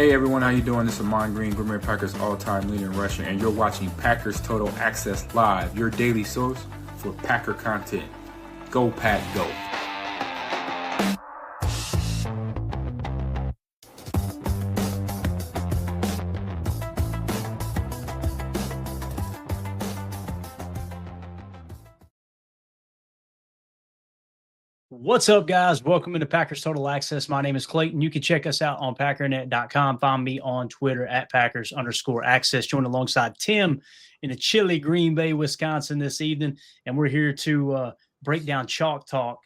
Hey everyone, how you doing? This is Amon Green, Green Bay Packers all-time leader in rushing, and you're watching Packers Total Access Live, your daily source for Packer content. Go Pack, go! What's up, guys? Welcome into Packers Total Access. My name is Clayton. You can check us out on Packernet.com. Find me on Twitter at Packers_access. Joined alongside Tim in a chilly Green Bay, Wisconsin this evening. And we're here to break down Chalk Talk.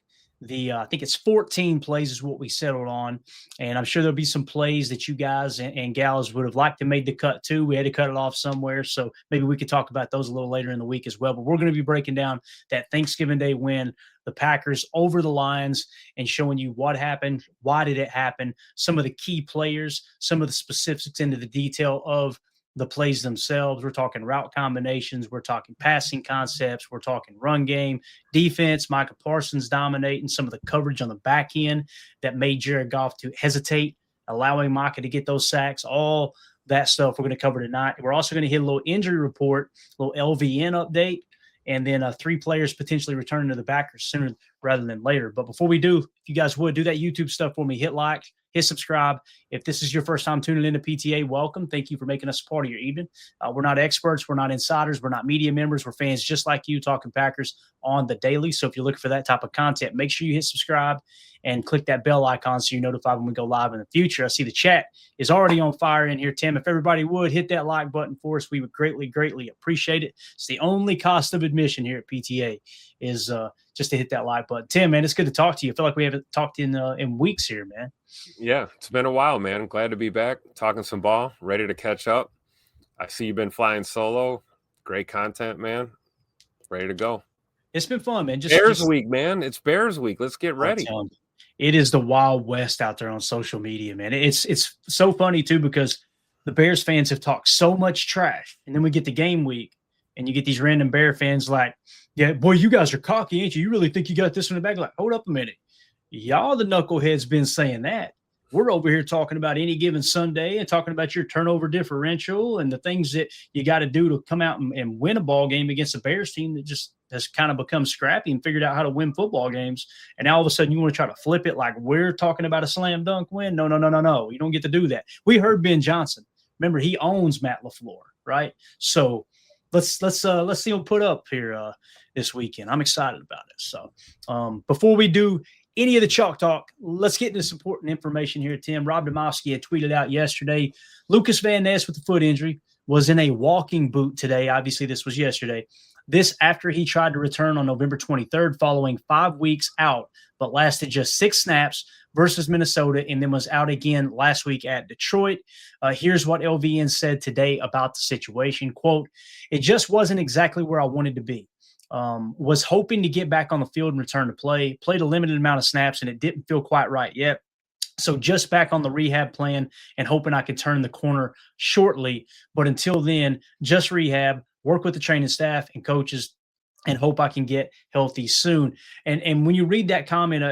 I think it's 14 plays is what we settled on. And I'm sure there'll be some plays that you guys and gals would have liked to made the cut too. We had to cut it off somewhere. So maybe we could talk about those a little later in the week as well. But we're going to be breaking down that Thanksgiving Day win, the Packers over the Lions, and showing you what happened, why did it happen, some of the key players, some of the specifics into the detail of the plays themselves. We're talking route combinations. We're talking passing concepts. We're talking run game, defense, Micah Parsons dominating, some of the coverage on the back end that made Jared Goff to hesitate, allowing Micah to get those sacks, all that stuff we're going to cover tonight. We're also going to hit a little injury report, a little LVN update, and then 3 players potentially returning to the Packers sooner rather than later. But before we do, if you guys would do that YouTube stuff for me, hit like, hit subscribe. If this is your first time tuning into PTA, welcome. Thank you for making us a part of your evening. We're not experts. We're not insiders. We're not media members. We're fans just like you talking Packers on the daily. So if you're looking for that type of content, make sure you hit subscribe and click that bell icon so you're notified when we go live in the future. I see the chat is already on fire in here, Tim. If everybody would hit that like button for us, we would greatly, greatly appreciate it. It's the only cost of admission here at PTA is just to hit that like button. Tim, man, it's good to talk to you. I feel like we haven't talked in weeks here, man. Yeah, it's been a while, man. I'm glad to be back, talking some ball, ready to catch up. I see you've been flying solo. Great content, man. Ready to go. It's been fun, man. Bears week, man. It's Bears week. Let's get ready. It is the Wild West out there on social media, man. It's so funny, too, because the Bears fans have talked so much trash, and then we get the game week, and you get these random Bear fans like, yeah, boy, you guys are cocky, ain't you? You really think you got this in the bag? Like, hold up a minute. Y'all, the knuckleheads, been saying that. We're over here talking about any given Sunday and talking about your turnover differential and the things that you got to do to come out and win a ball game against a Bears team that just has kind of become scrappy and figured out how to win football games. And now all of a sudden you want to try to flip it like we're talking about a slam dunk win. No. You don't get to do that. We heard Ben Johnson. Remember, he owns Matt LaFleur, right? So let's see him put up here this weekend. I'm excited about it. So before we do any of the Chalk Talk, let's get into some important information here, Tim. Rob Demovsky had tweeted out yesterday, Lucas Van Ness with the foot injury was in a walking boot today. Obviously, this was yesterday. This after he tried to return on November 23rd following 5 weeks out, but lasted just 6 snaps versus Minnesota and then was out again last week at Detroit. Here's what LVN said today about the situation. Quote, "It just wasn't exactly where I wanted to be. Was hoping to get back on the field and return to play. Played a limited amount of snaps, and it didn't feel quite right yet. So just back on the rehab plan and hoping I could turn the corner shortly. But until then, just rehab, work with the training staff and coaches, and hope I can get healthy soon." And when you read that comment,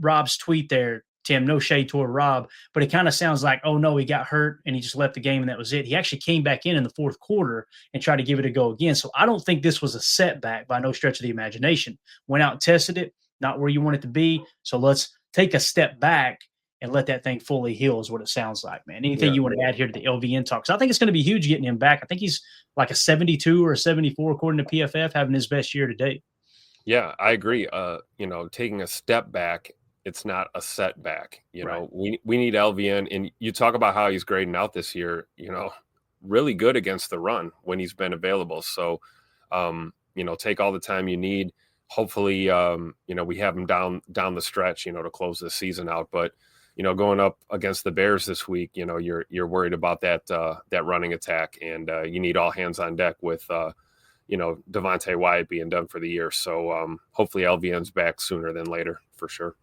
Rob's tweet there, Tim, no shade toward Rob, but it kind of sounds like, oh, no, he got hurt and he just left the game and that was it. He actually came back in the fourth quarter and tried to give it a go again. So I don't think this was a setback by no stretch of the imagination. Went out and tested it, not where you want it to be. So let's take a step back and let that thing fully heal is what it sounds like, man. Anything you want to add here to the LVN talk? So I think it's going to be huge getting him back. I think he's like a 72 or a 74, according to PFF, having his best year to date. Yeah, I agree. Taking a step back, it's not a setback. You know, we need LVN, and you talk about how he's grading out this year, really good against the run when he's been available. So, take all the time you need. Hopefully, we have him down the stretch, to close the season out. But, going up against the Bears this week, you're worried about that running attack, and you need all hands on deck with, Devontae Wyatt being done for the year. So hopefully LVN's back sooner than later for sure.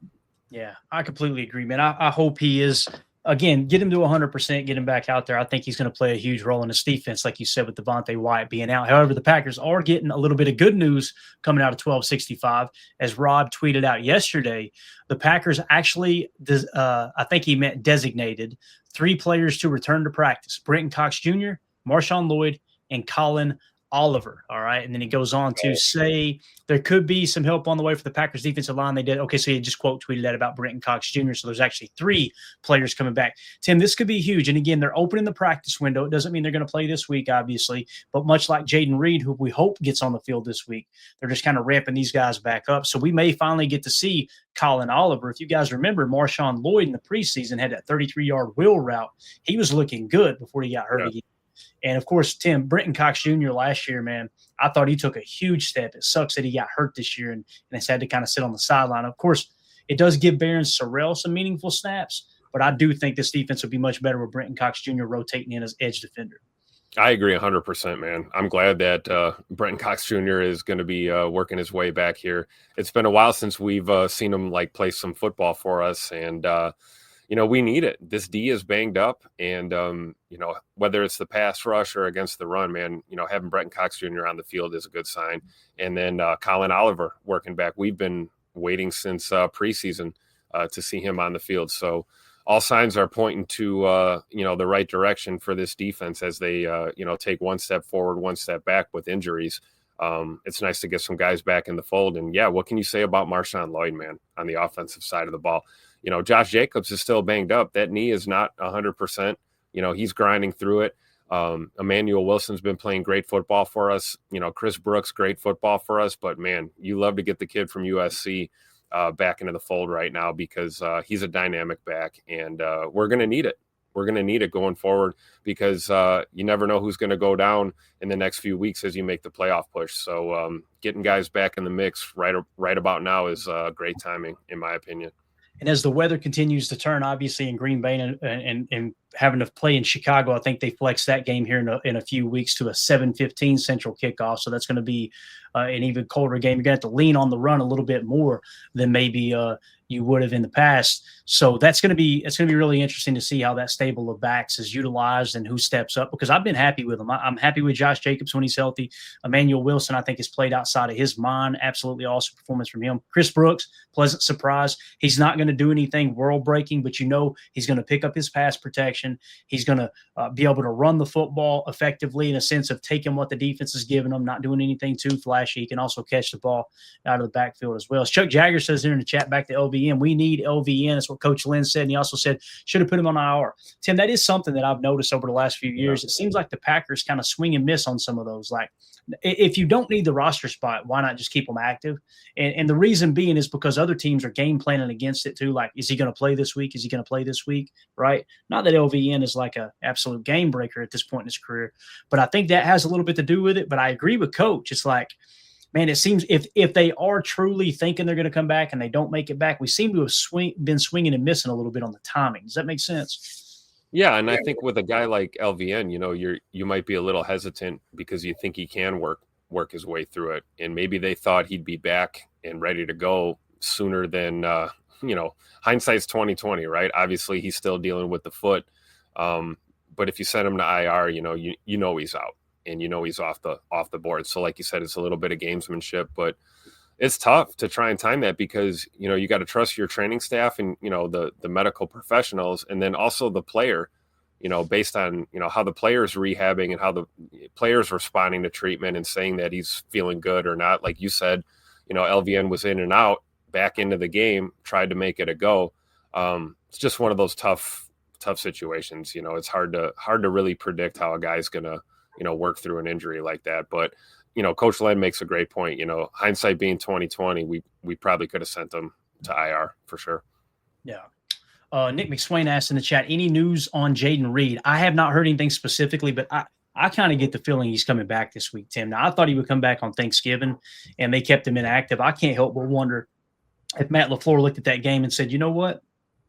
Yeah, I completely agree, man. I hope he is again, get him to 100%, get him back out there. I think he's going to play a huge role in this defense, like you said, with Devontae Wyatt being out. However, the Packers are getting a little bit of good news coming out of 1265. As Rob tweeted out yesterday, the Packers actually, I think he meant designated 3 players to return to practice: Brenton Cox Jr., Marshawn Lloyd, and Colin Oliver. All right. And then he goes on to say there could be some help on the way for the Packers defensive line. They did. Okay. So he just quote tweeted that about Brenton Cox Jr. So there's actually 3 players coming back. Tim, this could be huge. And again, they're opening the practice window. It doesn't mean they're going to play this week, obviously, but much like Jayden Reed, who we hope gets on the field this week, they're just kind of ramping these guys back up. So we may finally get to see Colin Oliver. If you guys remember, Marshawn Lloyd in the preseason had that 33-yard wheel route. He was looking good before he got hurt again. And, of course, Tim, Brenton Cox Jr. last year, man, I thought he took a huge step. It sucks that he got hurt this year and has had to kind of sit on the sideline. Of course, it does give Barron Sorrell some meaningful snaps, but I do think this defense would be much better with Brenton Cox Jr. rotating in as edge defender. I agree 100%, man. I'm glad that Brenton Cox Jr. is going to be working his way back here. It's been a while since we've seen him play some football for us, and we need it. This D is banged up, and whether it's the pass rush or against the run, man, having Brenton Cox Jr. on the field is a good sign. And then Colin Oliver working back. We've been waiting since preseason to see him on the field. So all signs are pointing to the right direction for this defense as they take one step forward, one step back with injuries. It's nice to get some guys back in the fold. And yeah, what can you say about Marshawn Lloyd, man, on the offensive side of the ball? Josh Jacobs is still banged up. That knee is not 100%. He's grinding through it. Emmanuel Wilson's been playing great football for us. Chris Brooks, great football for us. But, man, you love to get the kid from USC back into the fold right now because he's a dynamic back, and we're going to need it. We're going to need it going forward because you never know who's going to go down in the next few weeks as you make the playoff push. So getting guys back in the mix right about now is great timing, in my opinion. And as the weather continues to turn, obviously in Green Bay and having to play in Chicago, I think they flexed that game here in a few weeks to a 7:15 Central kickoff. So that's going to be an even colder game. You're going to have to lean on the run a little bit more than maybe you would have in the past. So it's going to be really interesting to see how that stable of backs is utilized and who steps up, because I've been happy with them. I'm happy with Josh Jacobs when he's healthy. Emmanuel Wilson, I think, has played outside of his mind. Absolutely awesome performance from him. Chris Brooks, pleasant surprise. He's not going to do anything world breaking, but he's going to pick up his pass protection. He's going to be able to run the football effectively in a sense of taking what the defense is giving him, not doing anything too flashy. He can also catch the ball out of the backfield as well. As Chuck Jagger says there in the chat, back to LVN, we need LVN. That's what Coach Lynn said. And he also said, should have put him on IR. Tim, that is something that I've noticed over the last few years. It seems like the Packers kind of swing and miss on some of those. Like, if you don't need the roster spot, why not just keep them active? And the reason being is because other teams are game planning against it too. Like, is he going to play this week? Is he going to play this week? Right? Not that LVN is like an absolute game breaker at this point in his career, but I think that has a little bit to do with it. But I agree with Coach. It's like, man, it seems if they are truly thinking they're going to come back and they don't make it back, we seem to have been swinging and missing a little bit on the timing. Does that make sense? Yeah, and I think with a guy like LVN, you might be a little hesitant because you think he can work his way through it, and maybe they thought he'd be back and ready to go sooner than hindsight's 2020, right? Obviously, he's still dealing with the foot, but if you send him to IR, he's out and he's off the board. So, like you said, it's a little bit of gamesmanship, but it's tough to try and time that because, you got to trust your training staff and, the medical professionals, and then also the player, based on, how the player's rehabbing and how the player's responding to treatment and saying that he's feeling good or not. Like you said, LVN was in and out, back into the game, tried to make it a go. It's just one of those tough situations. It's hard to really predict how a guy's going to, work through an injury like that. But, Coach Len makes a great point. Hindsight being 2020, we probably could have sent him to IR for sure. Yeah. Nick McSwain asked in the chat, any news on Jayden Reed? I have not heard anything specifically, but I kind of get the feeling he's coming back this week, Tim. Now, I thought he would come back on Thanksgiving, and they kept him inactive. I can't help but wonder if Matt LaFleur looked at that game and said, you know what?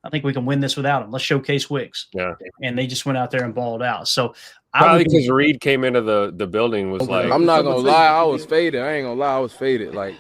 I think we can win this without him. Let's showcase Wicks. Yeah. And they just went out there and balled out. So probably because Reed came into the building was like, I'm not gonna lie, I was faded. I ain't gonna lie, I was faded. Like,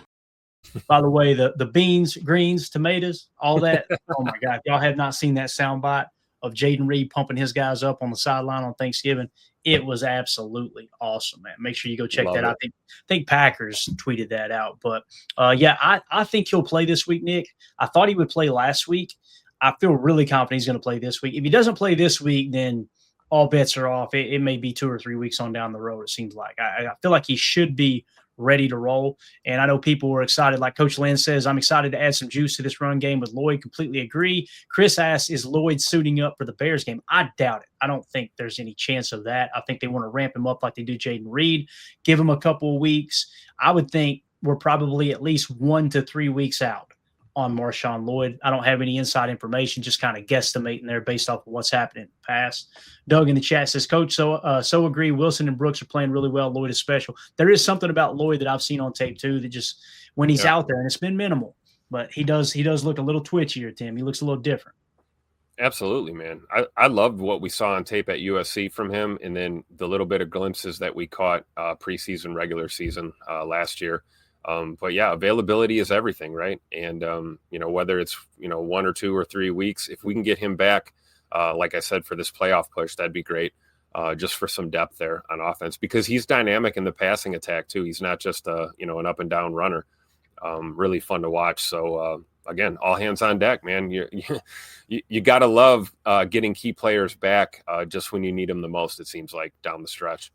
by the way, the beans, greens, tomatoes, all that. Oh my God. If y'all have not seen that soundbite of Jaden Reed pumping his guys up on the sideline on Thanksgiving. It was absolutely awesome, man. Make sure you go check Love that out. it. I think Packers tweeted that out. But, I think he'll play this week, Nick. I thought he would play last week. I feel really confident he's going to play this week. If he doesn't play this week, then all bets are off. It may be 2 or 3 weeks on down the road, it seems like. I feel like he should be ready to roll. And I know people were excited. Like Coach Lynn says, I'm excited to add some juice to this run game with Lloyd. Completely agree. Chris asks, is Lloyd suiting up for the Bears game? I doubt it. I don't think there's any chance of that. I think they want to ramp him up like they do Jaden Reed, give him a couple of weeks. I would think we're probably at least 1 to 3 weeks out on Marshawn Lloyd. I don't have any inside information, just kind of guesstimating there based off of what's happened in the past. Doug in the chat says, Coach, so agree. Wilson and Brooks are playing really well. Lloyd is special. There is something about Lloyd that I've seen on tape too, that just when he's out there, and it's been minimal, but he does look a little twitchier, Tim. He looks a little different. Absolutely, man. I loved what we saw on tape at USC from him, and then the little bit of glimpses that we caught preseason, regular season last year. But yeah, availability is everything, right? And, whether it's, 1 or 2 or 3 weeks, if we can get him back, like I said, for this playoff push, that'd be great. Just for some depth there on offense, because he's dynamic in the passing attack too. He's not just an up and down runner. Really fun to watch. So again, all hands on deck, man. You got to love getting key players back just when you need them the most, it seems like, down the stretch.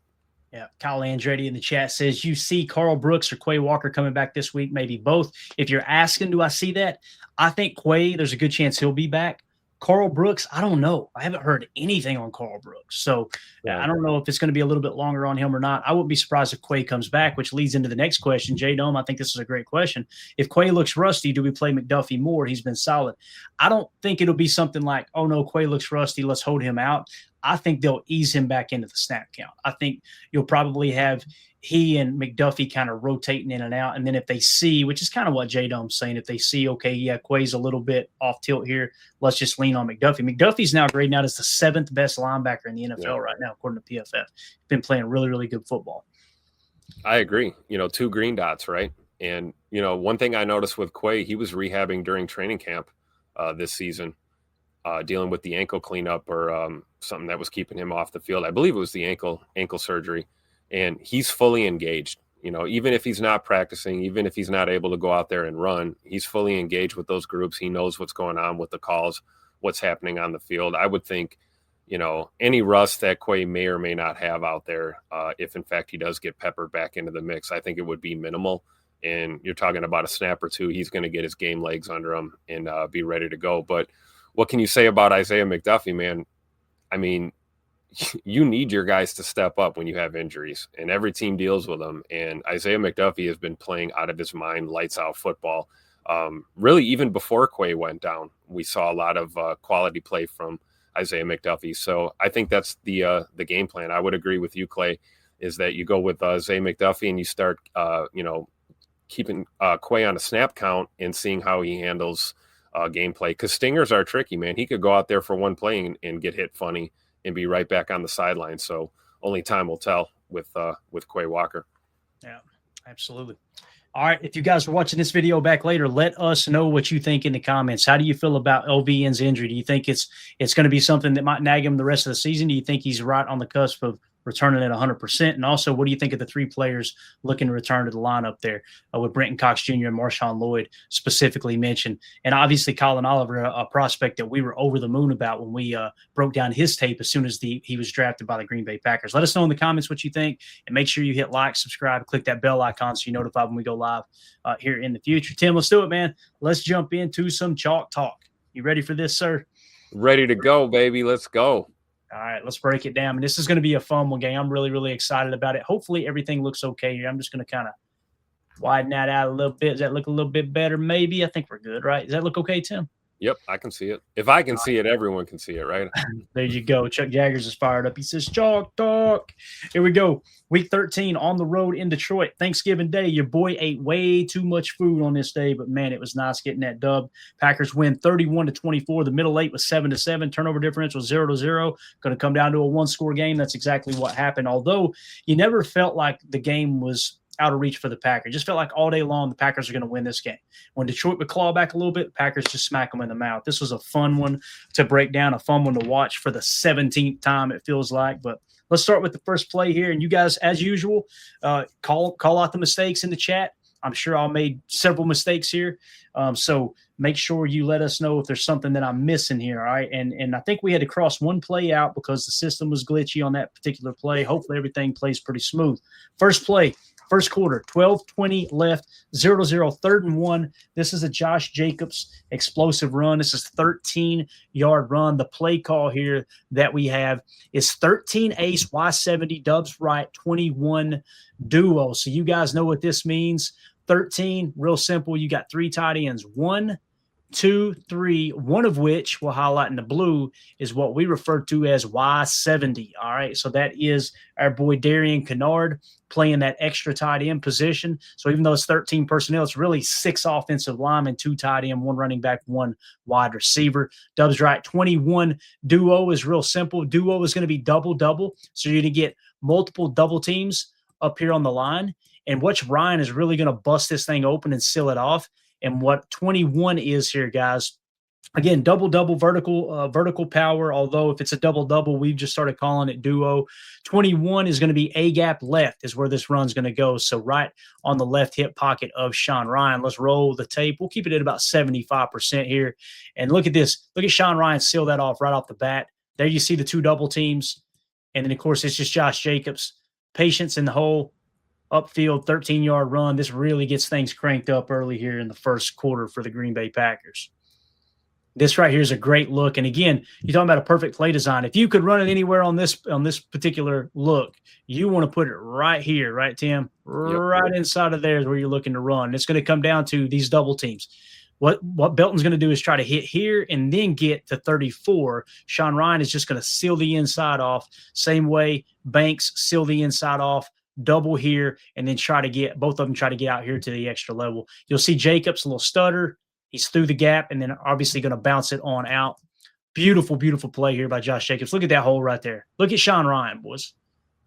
Yeah, Kyle Andretti in the chat says, you see Carl Brooks or Quay Walker coming back this week? Maybe both. If you're asking, do I see that? I think Quay, there's a good chance he'll be back. Carl Brooks, I don't know. I haven't heard anything on Carl Brooks. So I don't know if it's going to be a little bit longer on him or not. I wouldn't be surprised if Quay comes back, which leads into the next question. J-Dome, I think this is a great question. If Quay looks rusty, do we play McDuffie more? He's been solid. I don't think it'll be something like, oh, no, Quay looks rusty, let's hold him out. I think they'll ease him back into the snap count. I think you'll probably have he and McDuffie kind of rotating in and out. And then if they see, which is kind of what J-Dome's saying, if they see, okay, yeah, Quay's a little bit off tilt here, let's just lean on McDuffie. McDuffie's now grading out as the 7th best linebacker in the NFL right now, according to PFF. Been playing really, really good football. I agree. 2 green dots, right? And, one thing I noticed with Quay, he was rehabbing during training camp this season, dealing with the ankle cleanup or something that was keeping him off the field. I believe it was the ankle surgery. And he's fully engaged, even if he's not practicing, even if he's not able to go out there and run, he's fully engaged with those groups. He knows what's going on with the calls, what's happening on the field. I would think, any rust that Quay may or may not have out there, if in fact he does get peppered back into the mix, I think it would be minimal. And you're talking about a snap or two, he's going to get his game legs under him and be ready to go. But what can you say about Isaiah McDuffie, man? I mean, you need your guys to step up when you have injuries, and every team deals with them. And Isaiah McDuffie has been playing out of his mind, lights out football. Really, even before Quay went down, we saw a lot of quality play from Isaiah McDuffie. So I think that's the game plan. I would agree with you, Clay, is that you go with Isaiah McDuffie and you start, keeping Quay on a snap count and seeing how he handles gameplay. Because stingers are tricky, man. He could go out there for one play and get hit funny and be right back on the sideline. So only time will tell with Quay Walker. Yeah, absolutely. All right. If you guys are watching this video back later, let us know what you think in the comments. How do you feel about LVN's injury? Do you think it's going to be something that might nag him the rest of the season? Do you think he's right on the cusp of returning at 100%? And also, what do you think of the 3 players looking to return to the lineup there with Brenton Cox Jr. and Marshawn Lloyd specifically mentioned? And obviously, Colin Oliver, a prospect that we were over the moon about when we broke down his tape as soon as he was drafted by the Green Bay Packers. Let us know in the comments what you think, and make sure you hit like, subscribe, click that bell icon so you're notified when we go live here in the future. Tim, let's do it, man. Let's jump into some chalk talk. You ready for this, sir? Ready to go, baby. Let's go. All right, let's break it down. And this is going to be a fun one, gang. I'm really, really excited about it. Hopefully everything looks okay here. I'm just going to kind of widen that out a little bit. Does that look a little bit better? Maybe. I think we're good, right? Does that look okay, Tim? Yep, I can see it. If I can see it, everyone can see it, right? There you go. Chuck Jaggers is fired up. He says, chalk talk. Here we go. Week 13 on the road in Detroit. Thanksgiving Day. Your boy ate way too much food on this day, but, man, it was nice getting that dub. Packers win 31-24. The middle eight was 7-7. Turnover differential 0-0. Going to come down to a one-score game. That's exactly what happened. Although you never felt like the game was – out of reach for the Packers. It just felt like all day long the Packers are going to win this game. When Detroit would claw back a little bit, the Packers just smack them in the mouth. This was a fun one to break down, a fun one to watch for the 17th time, it feels like. But let's start with the first play here. And you guys, as usual, call out the mistakes in the chat. I'm sure I made several mistakes here. So make sure you let us know if there's something that I'm missing here. All right. And I think we had to cross one play out because the system was glitchy on that particular play. Hopefully everything plays pretty smooth. First play, first quarter, 12:20 left, 0-0, 3rd and 1. This is a Josh Jacobs explosive run. This is 13-yard run. The play call here that we have is 13 ace, Y70, Dubs right, 21 duo. So you guys know what this means. 13, real simple. You got 3 tight ends. 1, 2, 3, one of which we'll highlight in the blue is what we refer to as Y70. All right. So that is our boy Darian Kennard playing that extra tight end position. So even though it's 13 personnel, it's really 6 offensive linemen, 2 tight end, 1 running back, 1 wide receiver. Dubs right. 21 duo is real simple. Duo is going to be double. So you're going to get multiple double teams up here on the line. And watch Ryan is really going to bust this thing open and seal it off. And what 21 is here, guys, again, double vertical power. Although if it's a double, we've just started calling it duo. 21 is going to be A gap left is where this run's going to go. So right on the left hip pocket of Sean Ryan. Let's roll the tape. We'll keep it at about 75% here. And look at this. Look at Sean Ryan seal that off right off the bat. There you see the 2 double teams. And then, of course, it's just Josh Jacobs. Patience in the hole. Upfield, 13-yard run. This really gets things cranked up early here in the first quarter for the Green Bay Packers. This right here is a great look. And again, you're talking about a perfect play design. If you could run it anywhere on this particular look, you want to put it right here, right, Tim? Right inside of there is where you're looking to run. It's going to come down to these double teams. What Belton's going to do is try to hit here and then get to 34. Sean Ryan is just going to seal the inside off. Same way Banks seal the inside off. Double here, and then both of them try to get out here to the extra level. You'll see Jacobs, a little stutter. He's through the gap, and then obviously going to bounce it on out. Beautiful, beautiful play here by Josh Jacobs. Look at that hole right there. Look at Sean Ryan, boys.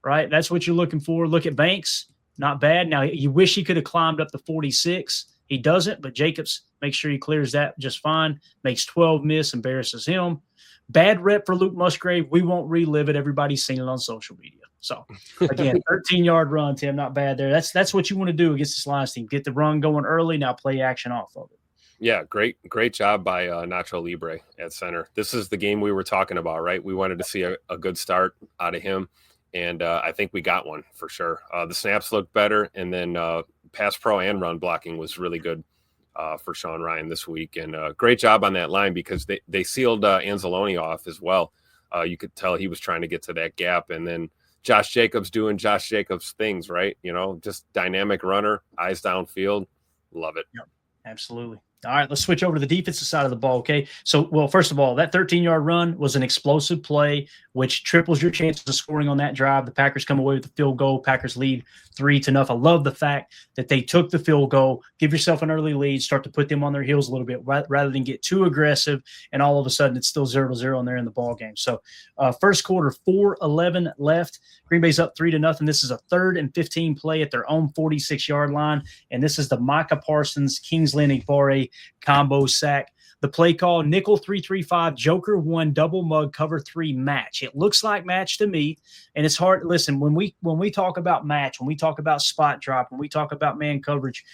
Right? That's what you're looking for. Look at Banks. Not bad. Now, you wish he could have climbed up to 46. He doesn't, but Jacobs makes sure he clears that just fine. Makes 12 miss, embarrasses him. Bad rep for Luke Musgrave. We won't relive it. Everybody's seen it on social media. So, again, 13-yard run, Tim, not bad there. That's what you want to do against this Lions team. Get the run going early, now play action off of it. Yeah, great job by Nacho Libre at center. This is the game we were talking about, right? We wanted to see a good start out of him, and I think we got one for sure. The snaps looked better, and then pass pro and run blocking was really good for Sean Ryan this week. And great job on that line because they sealed Anzalone off as well. You could tell he was trying to get to that gap, and then Josh Jacobs doing Josh Jacobs things, right? Just dynamic runner, eyes downfield. Love it. Yep, absolutely. All right, let's switch over to the defensive side of the ball, okay? So, well, first of all, that 13-yard run was an explosive play, which triples your chances of scoring on that drive. The Packers come away with the field goal. Packers lead 3-0. I love the fact that they took the field goal, give yourself an early lead, start to put them on their heels a little bit rather than get too aggressive, and all of a sudden it's still 0-0 and they're in the ball game. So, first quarter, 4:11 left. Green Bay's up 3-0. This is a 3rd and 15 play at their own 46-yard line, and this is the Micah Parsons, Kingsley Enagbare combo sack. The play call, nickel 3-3-5, Joker 1, double mug, cover 3 match. It looks like match to me, and it's hard. Listen, when we talk about match, when we talk about spot drop, when we talk about man coverage,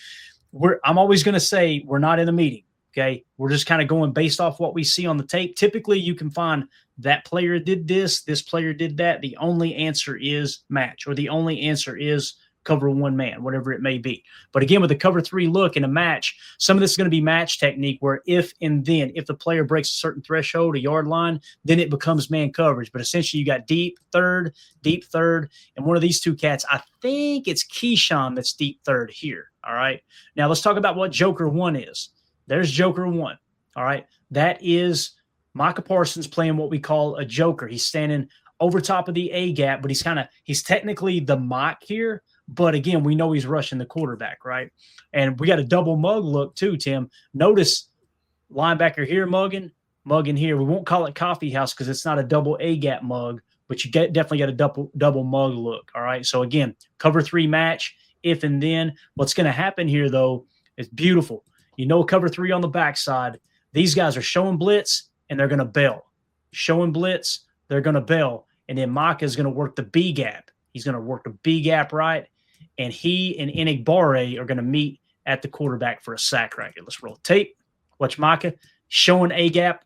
I'm always going to say we're not in a meeting. Okay, we're just kind of going based off what we see on the tape. Typically, you can find that player did this player did that. The only answer is match, or the only answer is cover 1 man, whatever it may be. But again, with the cover 3 look in a match, some of this is going to be match technique where if the player breaks a certain threshold, a yard line, then it becomes man coverage. But essentially you got deep third, and one of these 2 cats, I think it's Keyshawn that's deep third here. All right. Now let's talk about what Joker 1 is. There's Joker 1. All right. That is Micah Parsons playing what we call a joker. He's standing over top of the A gap, but he's technically the mock here. But again, we know he's rushing the quarterback, right? And we got a double mug look too, Tim. Notice linebacker here mugging here. We won't call it coffee house because it's not a double A gap mug, but you definitely get a double mug look. All right. So again, cover 3 match if and then. What's going to happen here, though, is beautiful. Cover 3 on the backside. These guys are showing blitz, and they're going to bail. Showing blitz, they're going to bail. And then Micah is going to work the B gap. He's going to work the B gap right, and he and Enigbare are going to meet at the quarterback for a sack right here. Let's roll tape. Watch Micah showing A gap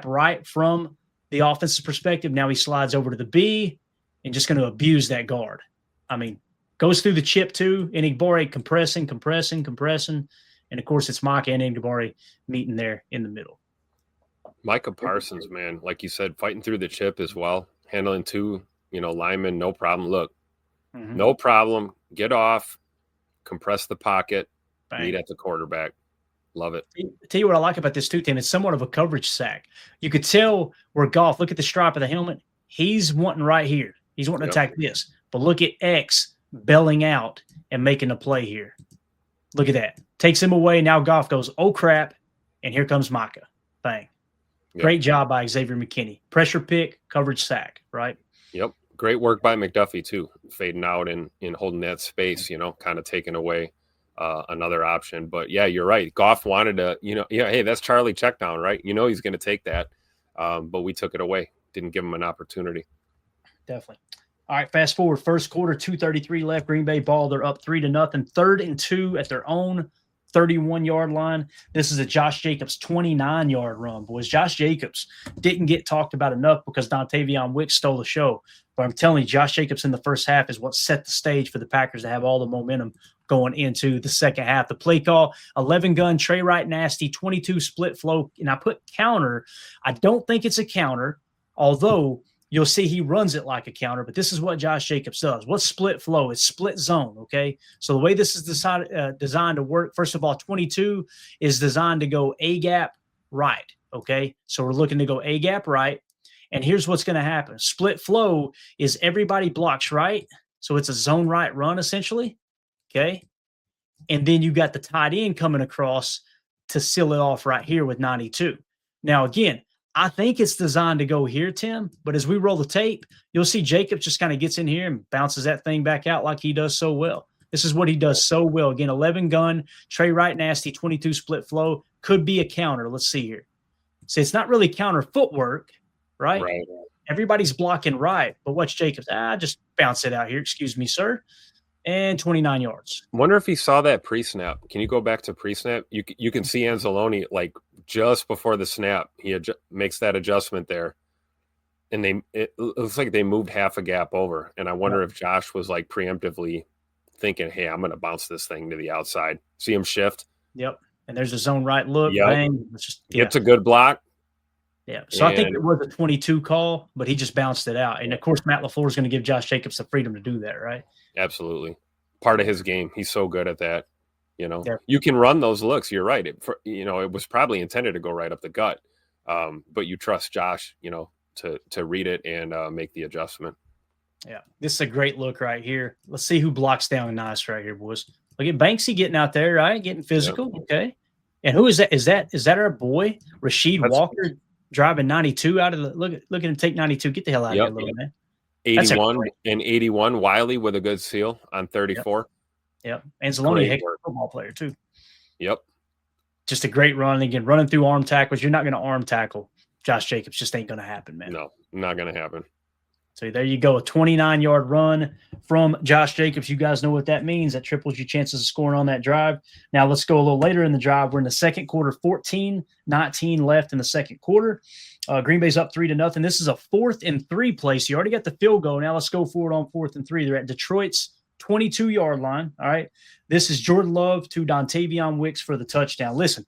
right from the offensive perspective. Now he slides over to the B and just going to abuse that guard. I mean, goes through the chip too. Enigbare compressing. And, of course, it's Micah and Enigbare meeting there in the middle. Micah Parsons, man, like you said, fighting through the chip as well, handling 2, linemen, no problem. Look, no problem. Get off, compress the pocket, meet at the quarterback. Love it. Tell you what I like about this too, Tim. It's somewhat of a coverage sack. You could tell where Goff, look at the stripe of the helmet. He's wanting right here. He's wanting to attack this. But look at X bailing out and making a play here. Look at that. Takes him away. Now Goff goes, oh, crap. And here comes Micah. Bang. Yep. Great job by Xavier McKinney. Pressure pick, coverage sack, right? Yep. Great work by McDuffie, too, fading out and holding that space, kind of taking away another option. But, yeah, you're right. Goff wanted to, hey, that's Charlie checkdown, right? He's going to take that. But we took it away. Didn't give him an opportunity. Definitely. All right, fast forward. First quarter, 2:33 left. Green Bay ball. They're up 3-0. 3rd and 2 at their own 31-yard line. This is a Josh Jacobs 29-yard run, boys. Josh Jacobs didn't get talked about enough because Dontavion Wicks stole the show. But I'm telling you, Josh Jacobs in the first half is what set the stage for the Packers to have all the momentum going into the second half. The play call, 11-gun, Trey Wright nasty, 22 split flow. And I put counter. I don't think it's a counter, although you'll see he runs it like a counter, but this is what Josh Jacobs does. What's split flow? It's split zone, okay? So the way this is designed to work, first of all, 22 is designed to go A-gap right, okay? So we're looking to go A-gap right, and here's what's going to happen. Split flow is everybody blocks right, so it's a zone right run essentially, okay? And then you got the tight end coming across to seal it off right here with 92. Now, again, I think it's designed to go here, Tim, but as we roll the tape, you'll see Jacob just kind of gets in here and bounces that thing back out like he does so well. This is what he does so well. Again, 11-gun, Trey Wright nasty, 22 split flow. Could be a counter. Let's see here. So it's not really counter footwork, right? Everybody's blocking right, but watch Jacobs. Just bounce it out here. Excuse me, sir. And 29 yards. Wonder if he saw that pre-snap. Can you go back to pre-snap? You can see Anzalone like just before the snap. He makes that adjustment there, and it looks like they moved half a gap over. And I wonder if Josh was like preemptively thinking, "Hey, I'm going to bounce this thing to the outside." See him shift. Yep. And there's a zone right look. Yep. Bang. Gets a good block. Yeah. So I think it was a 22 call, but he just bounced it out. And of course, Matt LaFleur is going to give Josh Jacobs the freedom to do that, right? Absolutely. Part of his game. He's so good at that. You can run those looks. You're right. It was probably intended to go right up the gut. But you trust Josh, to read it and make the adjustment. Yeah. This is a great look right here. Let's see who blocks down nice right here, boys. Look at Banksy getting out there, right? Getting physical. Yep. Okay. And who is that? Is that our boy, Rasheed Walker, driving 92 out of the look at him take 92. Get the hell out of here, little man. 81 Wiley with a good seal on 34. Yep. Anzalone, a heck of a football player too. Yep. Just a great run. Again, running through arm tackles. You're not going to arm tackle Josh Jacobs. Just ain't going to happen, man. No, not going to happen. So there you go. A 29-yard run from Josh Jacobs. You guys know what that means. That triples your chances of scoring on that drive. Now let's go a little later in the drive. We're in the second quarter, 14-19 left in the second quarter. Green Bay's up 3-0. This is a 4th and 3 play. So you already got the field goal. Now let's go forward on 4th and 3. They're at Detroit's 22-yard line. All right. This is Jordan Love to Dontavion Wicks for the touchdown. Listen,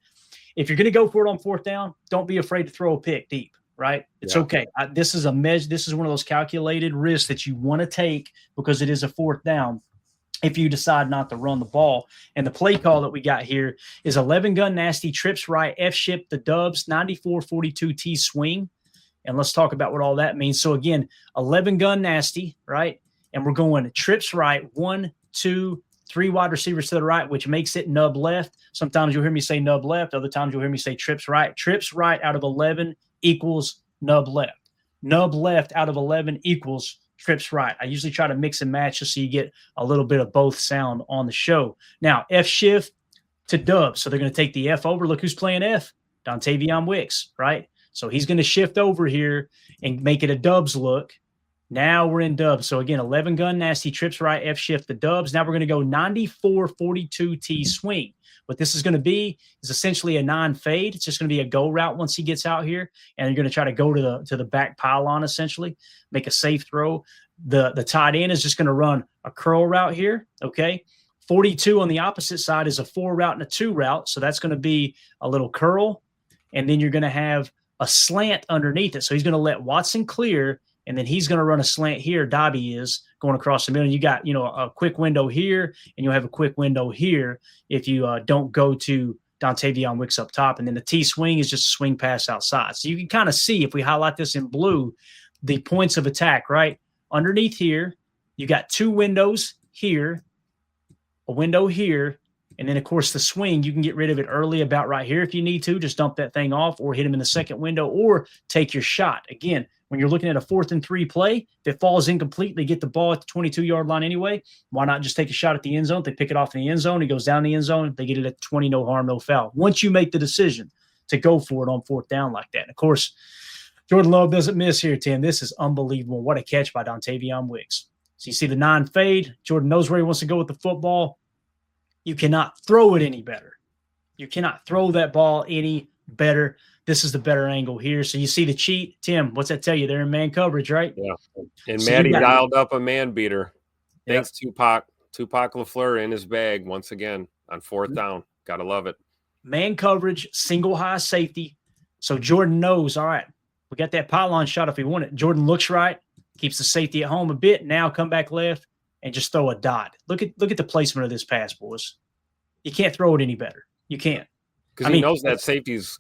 if you're going to go for it on 4th down, don't be afraid to throw a pick deep. Right? It's okay. This is This is one of those calculated risks that you want to take because it is a 4th down if you decide not to run the ball. And the play call that we got here is 11-gun nasty, trips right, F-ship the Dubs, 94-42 T swing. And let's talk about what all that means. So again, 11-gun nasty, right? And we're going trips right, 1, 2, 3 wide receivers to the right, which makes it nub left. Sometimes you'll hear me say nub left. Other times you'll hear me say trips right. Trips right out of 11 equals nub left. Nub left out of 11 equals trips right. I usually try to mix and match just so you get a little bit of both sound on the show. Now, F shift to dub. So they're going to take the F over. Look who's playing F. Dontavion Wicks, right? So he's going to shift over here and make it a dubs look. Now we're in dubs. So again, 11 gun nasty trips right, F shift the dubs. Now we're going to go 94-42 T swing. What this is going to be is essentially a non-fade. It's just going to be a go route once he gets out here, and you're going to try to go to the back pylon essentially, make a safe throw. The tight end is just going to run a curl route here, okay? 42 on the opposite side is a 4 route and a 2 route, so that's going to be a little curl, and then you're going to have a slant underneath it. So he's going to let Watson clear, and then he's going to run a slant here. Dobby is going across the middle. And you got, a quick window here, and you'll have a quick window here if you don't go to Dontavion Wicks up top. And then the T swing is just a swing pass outside. So you can kind of see, if we highlight this in blue, the points of attack, right? Underneath here, you got 2 windows here, a window here, and then, of course, the swing, you can get rid of it early about right here if you need to. Just dump that thing off or hit him in the second window or take your shot. Again, when you're looking at a 4th and 3 play, if it falls incomplete, they get the ball at the 22-yard line anyway. Why not just take a shot at the end zone? They pick it off in the end zone. It goes down the end zone. They get it at 20, no harm, no foul. Once you make the decision to go for it on 4th down like that. And, of course, Jordan Love doesn't miss here, Tim. This is unbelievable. What a catch by Dontavion Wicks. So you see the non-fade. Jordan knows where he wants to go with the football. You cannot throw it any better. You cannot throw that ball any better. This is the better angle here. So you see the cheat. Tim, what's that tell you? They're in man coverage, right? Yeah. And So Matty you got- dialed up a man beater. Yep. Thanks, Tupac. Tupac LaFleur in his bag once again on 4th down. Gotta love it. Man coverage, single high safety. So Jordan knows, all right, we got that pylon shot if we want it. Jordan looks right, keeps the safety at home a bit. Now come back left and just throw a dot. Look at the placement of this pass, boys. You can't throw it any better. You can't. Because he knows that safety's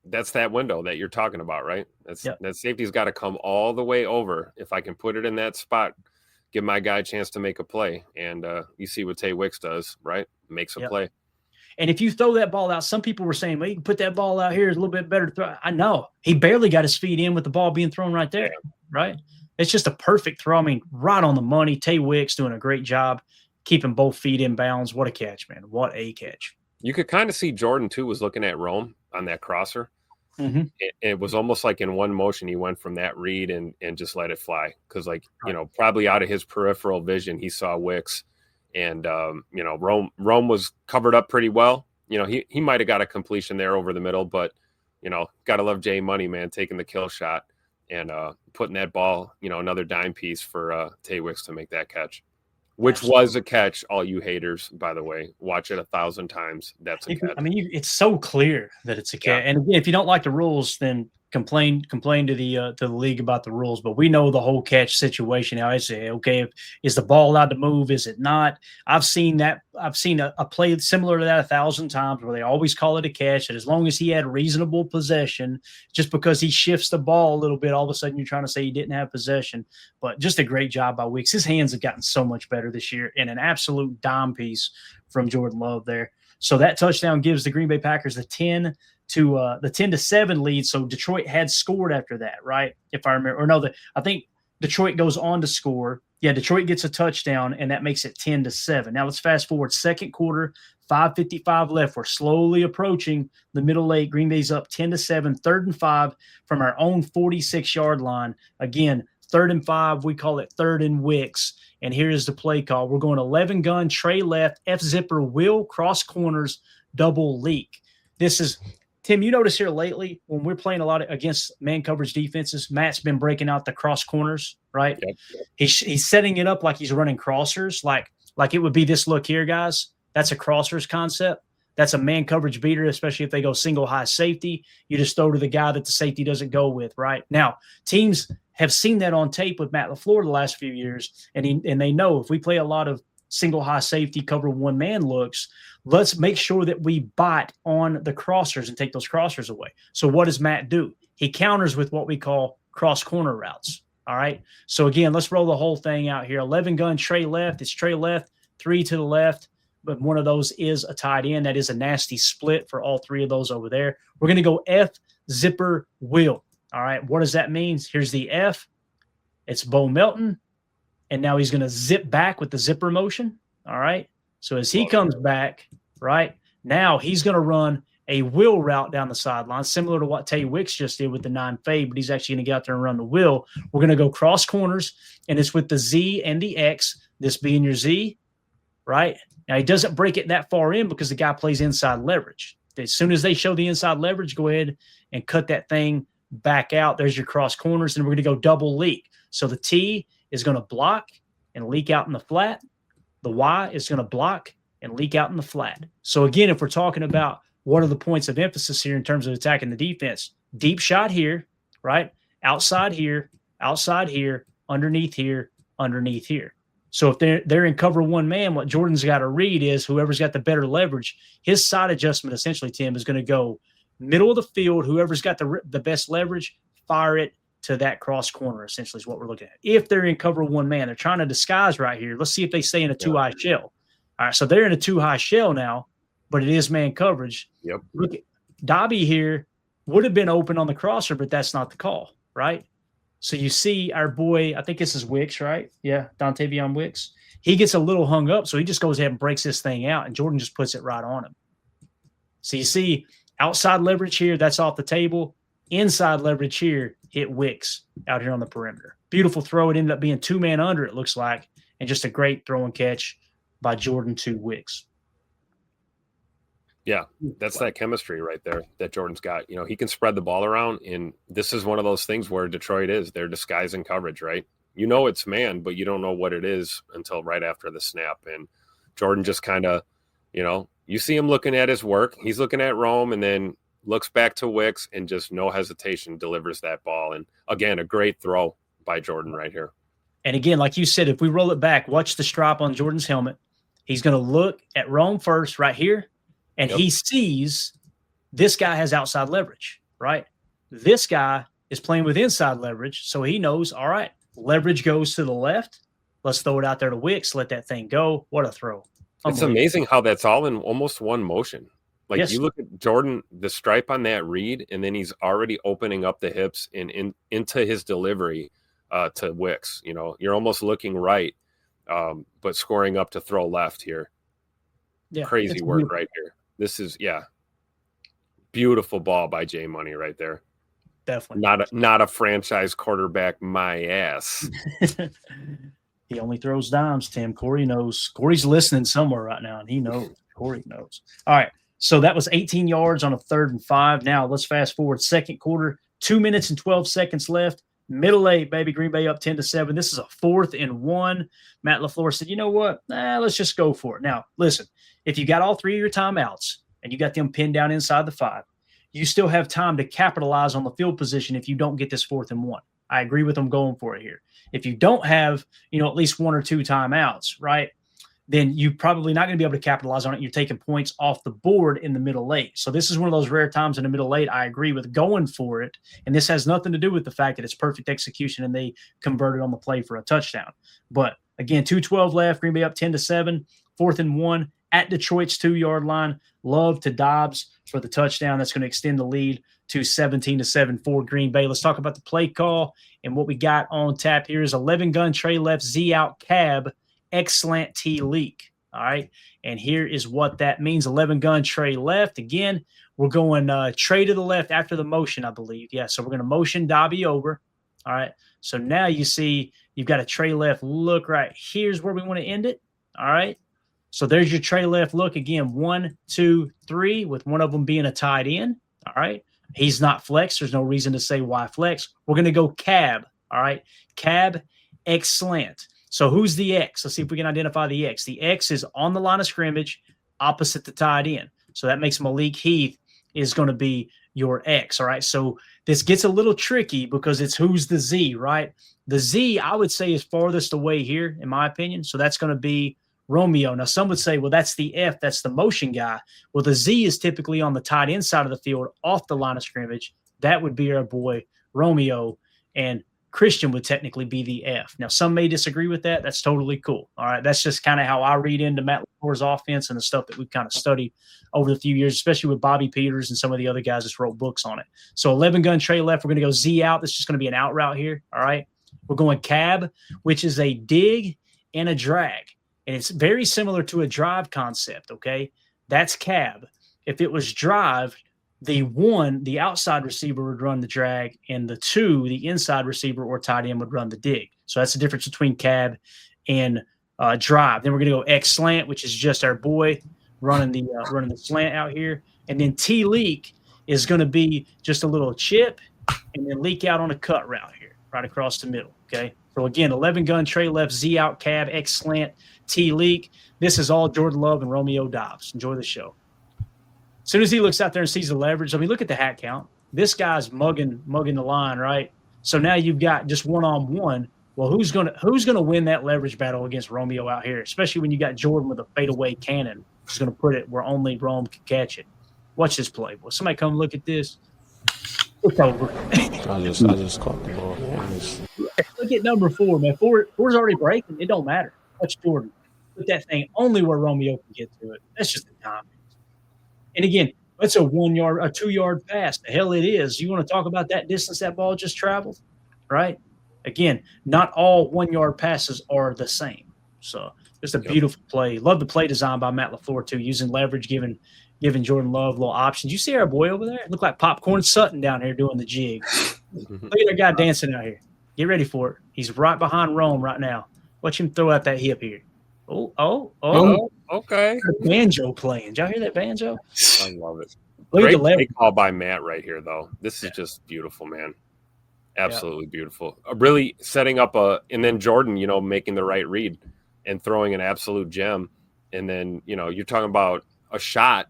that's that window that you're talking about, right? That safety's got to come all the way over. If I can put it in that spot, give my guy a chance to make a play. And you see what Tay Wicks does, right? Makes a play. And if you throw that ball out, some people were saying, well, you can put that ball out here. It's a little bit better to throw. I know. He barely got his feet in with the ball being thrown right there, right? It's just a perfect throw. I mean, right on the money. Tay Wicks doing a great job keeping both feet in bounds. What a catch, man. What a catch. You could kind of see Jordan, too, was looking at Rome on that crosser. Mm-hmm. It was almost like in one motion he went from that read and just let it fly. Because, probably out of his peripheral vision, he saw Wicks. And, Rome was covered up pretty well. He might have got a completion there over the middle, but, got to love Jay Money, man, taking the kill shot and putting that ball, another dime piece for Tay Wicks to make that catch. Which Absolutely. was a catch, all you haters, by the way. Watch it 1,000 times. That's a catch. I mean, it's so clear that it's a catch. Yeah. And again, if you don't like the rules, then complain to the league about the rules. But we know the whole catch situation. Now I say, okay, is the ball allowed to move? Is it not? I've seen that. I've seen a play similar to that 1,000 times where they always call it a catch. And as long as he had reasonable possession, just because he shifts the ball a little bit, all of a sudden you're trying to say he didn't have possession. But just a great job by Wicks. His hands have gotten so much better this year, and an absolute dime piece from Jordan Love there. So that touchdown gives the Green Bay Packers the 10-7 lead. So Detroit had scored after that, right? If I remember, or no, I think Detroit goes on to score. Yeah, Detroit gets a touchdown, and that makes it 10-7. Now let's fast forward. Second quarter, 5:55 left. We're slowly approaching the middle eight. Green Bay's up 10-7, 3rd and 5 from our own 46-yard line. Again, 3rd and 5. We call it 3rd and Wicks. And here is the play call. We're going 11 gun, tray left, F zipper, wheel, cross corners, double leak. This is, Tim, you notice here lately when we're playing a lot against man coverage defenses, Matt's been breaking out the cross corners, right? Yep. He's setting it up like he's running crossers, like it would be this look here, guys. That's a crossers concept. That's a man coverage beater, especially if they go single high safety. You just throw to the guy that the safety doesn't go with, right? Now, teams have seen that on tape with Matt LaFleur the last few years, and they know if we play a lot of single high safety cover one man looks, let's make sure that we bite on the crossers and take those crossers away. So what does Matt do? He counters with what we call cross corner routes. All right. So again, let's roll the whole thing out here. 11 gun, tray left. It's tray left, 3 to the left. But one of those is a tight end. That is a nasty split for all 3 of those over there. We're going to go F zipper wheel. All right. What does that mean? Here's the F. It's Bo Melton. and now he's going to zip back with the zipper motion. All right. So as he comes back, right, now he's going to run a wheel route down the sideline, similar to what Tay Wicks just did with the 9 fade, but he's actually going to get out there and run the wheel. We're going to go cross corners, and it's with the Z and the X, this being your Z, right? Now, he doesn't break it that far in because the guy plays inside leverage. As soon as they show the inside leverage, go ahead and cut that thing back out. There's your cross corners, and we're going to go double leak. So the T is going to block and leak out in the flat. The Y is going to block and leak out in the flat. So, again, if we're talking about what are the points of emphasis here in terms of attacking the defense? Deep shot here, right? Outside here, underneath here, underneath here. So if they're in cover one man, what Jordan's got to read is whoever's got the better leverage, his side adjustment essentially, Tim, is going to go middle of the field. Whoever's got the best leverage, fire it to that cross corner, essentially is what we're looking at. If they're in cover one man, they're trying to disguise right here. Let's see if they stay in a 2-high shell. All right, so they're in a 2-high shell now, but it is man coverage. Yep. Look at Dobby here would have been open on the crosser, but that's not the call, right? So you see our boy, I think this is Wicks, right? Yeah, Dontavion Wicks. He gets a little hung up, so he just goes ahead and breaks this thing out, and Jordan just puts it right on him. So you see outside leverage here, that's off the table. Inside leverage here, hit Wicks out here on the perimeter. Beautiful throw. It ended up being 2-man under, it looks like, and just a great throw and catch by Jordan to Wicks. Yeah, that's that chemistry right there that Jordan's got. You know, he can spread the ball around, and this is one of those things where Detroit is. They're disguising coverage, right? You know it's man, but you don't know what it is until right after the snap. And Jordan just kind of, you know, you see him looking at his work. He's looking at Rome and then looks back to Wicks and just no hesitation delivers that ball. And, again, a great throw by Jordan right here. And, again, like you said, if we roll it back, watch the stripe on Jordan's helmet. He's going to look at Rome first right here. And he sees this guy has outside leverage, right? This guy is playing with inside leverage, so he knows, all right, leverage goes to the left. Let's throw it out there to Wicks, let that thing go. What a throw. It's amazing how that's all in almost one motion. Like you look at Jordan, the stripe on that read, and then he's already opening up the hips and into his delivery to Wicks. You know, you're almost looking right, but scoring up to throw left here. Yeah, crazy work beautiful. Right here. This is, beautiful ball by Jay Money right there. Definitely. Not a franchise quarterback, my ass. He only throws dimes, Tim. Corey knows. Corey's listening somewhere right now, and he knows. Corey knows. All right, so that was 18 yards on a 3rd and 5. Now let's fast forward. Second quarter, 2 minutes and 12 seconds left. Middle 8, baby. Green Bay up 10-7. This is a 4th and 1. Matt LaFleur said, you know what? Let's just go for it. Now, listen. If you got all 3 of your timeouts and you got them pinned down inside the 5, you still have time to capitalize on the field position if you don't get this 4th and 1. I agree with them going for it here. If you don't have, at least 1 or 2 timeouts, right, then you're probably not going to be able to capitalize on it. You're taking points off the board in the middle 8. So this is one of those rare times in the middle 8 I agree with going for it. And this has nothing to do with the fact that it's perfect execution and they converted on the play for a touchdown. But, again, 2:12 left. Green Bay up 10-7, 4th and 1. At Detroit's 2-yard line. Love to Dobbs for the touchdown. That's going to extend the lead to 17-7 for Green Bay. Let's talk about the play call. And what we got on tap here is 11-gun tray left, Z out cab, X slant T leak. All right. And here is what that means. 11-gun tray left. Again, we're going tray to the left after the motion, I believe. Yeah. So we're going to motion Dobby over. All right. So now you see you've got a tray left look right. Here's where we want to end it. All right. So there's your tray left look. Again, 1, 2, 3, with one of them being a tight end. All right. He's not flex. There's no reason to say why flex. We're going to go cab. All right. Cab, X slant. So who's the X? Let's see if we can identify the X. The X is on the line of scrimmage opposite the tight end. So that makes Malik Heath is going to be your X. All right. So this gets a little tricky because it's who's the Z, right? The Z, I would say, is farthest away here, in my opinion. So that's going to be Romeo. Now, some would say, well, that's the F. That's the motion guy. Well, the Z is typically on the tight end side of the field off the line of scrimmage. That would be our boy Romeo, and Christian would technically be the F. Now, some may disagree with that. That's totally cool. All right. That's just kind of how I read into Matt LaFleur's offense and the stuff that we've kind of studied over the few years, especially with Bobby Peters and some of the other guys that wrote books on it. So 11-gun tray left. We're going to go Z out. This is just going to be an out route here. All right. We're going cab, which is a dig and a drag. And it's very similar to a drive concept, okay? That's cab. If it was drive, the outside receiver would run the drag, and the inside receiver or tight end would run the dig. So that's the difference between cab and drive. Then we're going to go X slant, which is just our boy running the slant out here. And then T leak is going to be just a little chip and then leak out on a cut route here, right across the middle, okay? So again, 11 gun, tray left, Z out, cab, X slant, T leak. This is all Jordan Love and Romeo Dobbs. Enjoy the show. As soon as he looks out there and sees the leverage, I mean, look at the hat count. This guy's mugging the line, right? So now you've got just one-on-one. Well, who's gonna win that leverage battle against Romeo out here? Especially when you got Jordan with a fadeaway cannon, who's gonna put it where only Rome can catch it. Watch this play, boy. Somebody come look at this. It's over. I just caught the ball. Look at number 4, man. Four's already breaking. It don't matter. Watch Jordan put that thing only where Romeo can get to it. That's just the timing. And again, that's a 2-yard pass. The hell it is. You want to talk about that distance that ball just traveled, right? Again, not all 1-yard passes are the same. So just a beautiful play. Love the play design by Matt LaFleur too, using leverage, giving Jordan Love little options. You see our boy over there? It looked like Popcorn Sutton down here doing the jig. Look at that guy dancing out here. Get ready for it. He's right behind Rome right now. Watch him throw out that hip here. Oh. Okay. Banjo playing. Did y'all hear that banjo? I love it. Look at the Great leverage. call by Matt right here, though. This is just beautiful, man. Absolutely beautiful. Really setting up and then Jordan, making the right read and throwing an absolute gem. And then, you're talking about a shot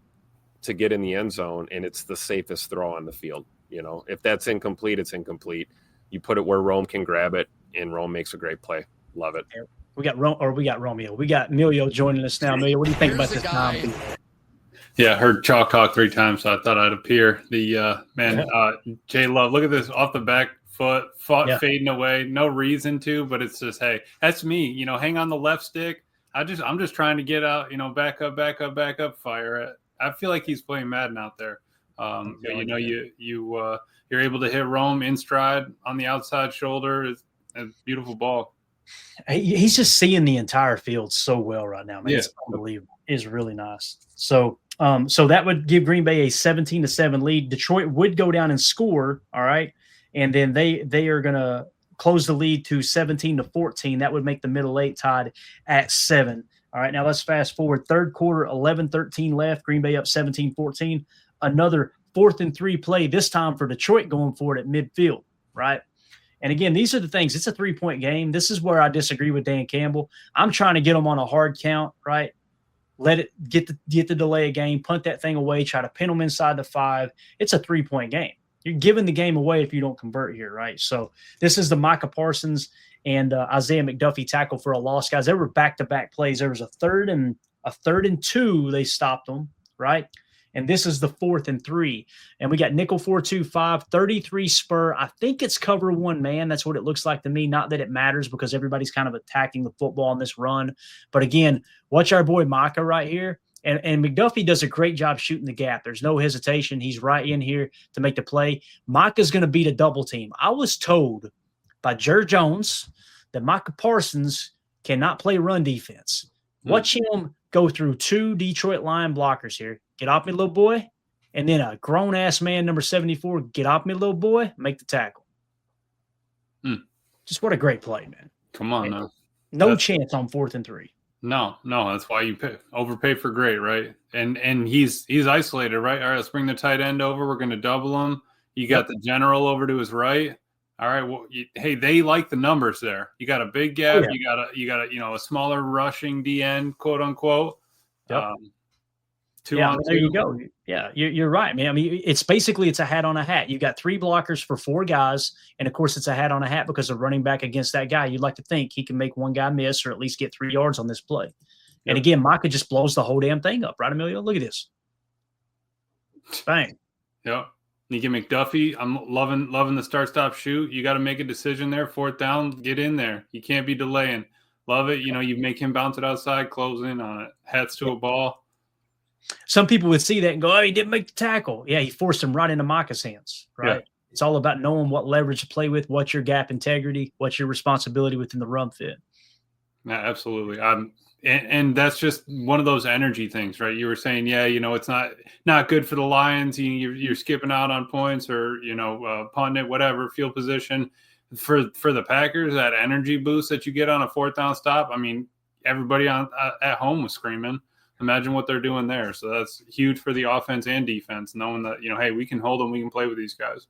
to get in the end zone, and it's the safest throw on the field. If that's incomplete, it's incomplete. You put it where Rome can grab it, and Rome makes a great play. Love it. We got Romeo. We got Emilio joining us now. Emilio, what do you think about this time? Yeah, I heard Chalk Talk 3 times, so I thought I'd appear. Jay Love, look at this off the back foot, fading away. No reason to, but it's just, hey, that's me. Hang on the left stick. I'm just trying to get out. Back up, fire it. I feel like he's playing Madden out there. But you're able to hit Rome in stride on the outside shoulder. It's a beautiful ball. He's just seeing the entire field so well right now, man. Yeah. It's unbelievable. It's really nice. So that would give Green Bay a 17-7 lead. Detroit would go down and score, all right, and then they are going to close the lead to 17-14. That would make the middle 8 tied at 7. All right, now let's fast forward. Third quarter, 11-13 left. Green Bay up 17-14. Another 4th and 3 play, this time for Detroit going for it at midfield, right? And again, these are the things. It's a 3-point game. This is where I disagree with Dan Campbell. I'm trying to get them on a hard count, right? Let it get the delay of game, punt that thing away, try to pin them inside the 5. It's a 3-point game. You're giving the game away if you don't convert here, right? So this is the Micah Parsons and Isaiah McDuffie tackle for a loss, guys. There were back-to-back plays. There was a third and 2. They stopped them, right? And this is the 4th and 3. And we got nickel 4-2-5, 33 spur. I think it's cover 1 man. That's what it looks like to me. Not that it matters because everybody's kind of attacking the football on this run. But again, watch our boy Micah right here. And McDuffie does a great job shooting the gap. There's no hesitation. He's right in here to make the play. Micah's going to beat a double team. I was told by Jer Jones that Micah Parsons cannot play run defense. Watch him go through 2 Detroit line blockers here. Get off me, little boy. And then a grown-ass man, number 74, get off me, little boy, make the tackle. Just what a great play, man. Come on now. No chance on 4th and 3. No. That's why you overpay for great, right? And he's isolated, right? All right, let's bring the tight end over. We're going to double him. You got the general over to his right. All right. Well, they like the numbers there. You got a big gap. Oh, yeah. You got a smaller rushing DN, quote unquote. Yep. 2 on 2. There you go. Yeah, you're right, man. I mean, it's a hat on a hat. You got 3 blockers for 4 guys, and of course, it's a hat on a hat because of running back against that guy. You'd like to think he can make one guy miss or at least get 3 yards on this play. Yep. And again, Micah just blows the whole damn thing up, right, Emilio? Look at this. Bang. Yep. You get McDuffie. I'm loving the start-stop shoot. You got to make a decision there. 4th down, get in there. You can't be delaying. Love it. You make him bounce it outside, close in on it. Hats to a ball. Some people would see that and go, oh, he didn't make the tackle. Yeah, he forced him right into Micah's hands, right? It's all about knowing what leverage to play with, what's your gap integrity, what's your responsibility within the run fit. Yeah, absolutely. And that's just one of those energy things, right? You were saying, yeah, it's not good for the Lions. You're skipping out on points or, punting it, whatever, field position. For the Packers, that energy boost that you get on a 4th down stop, I mean, everybody at home was screaming. Imagine what they're doing there. So that's huge for the offense and defense, knowing that, hey, we can hold them, we can play with these guys.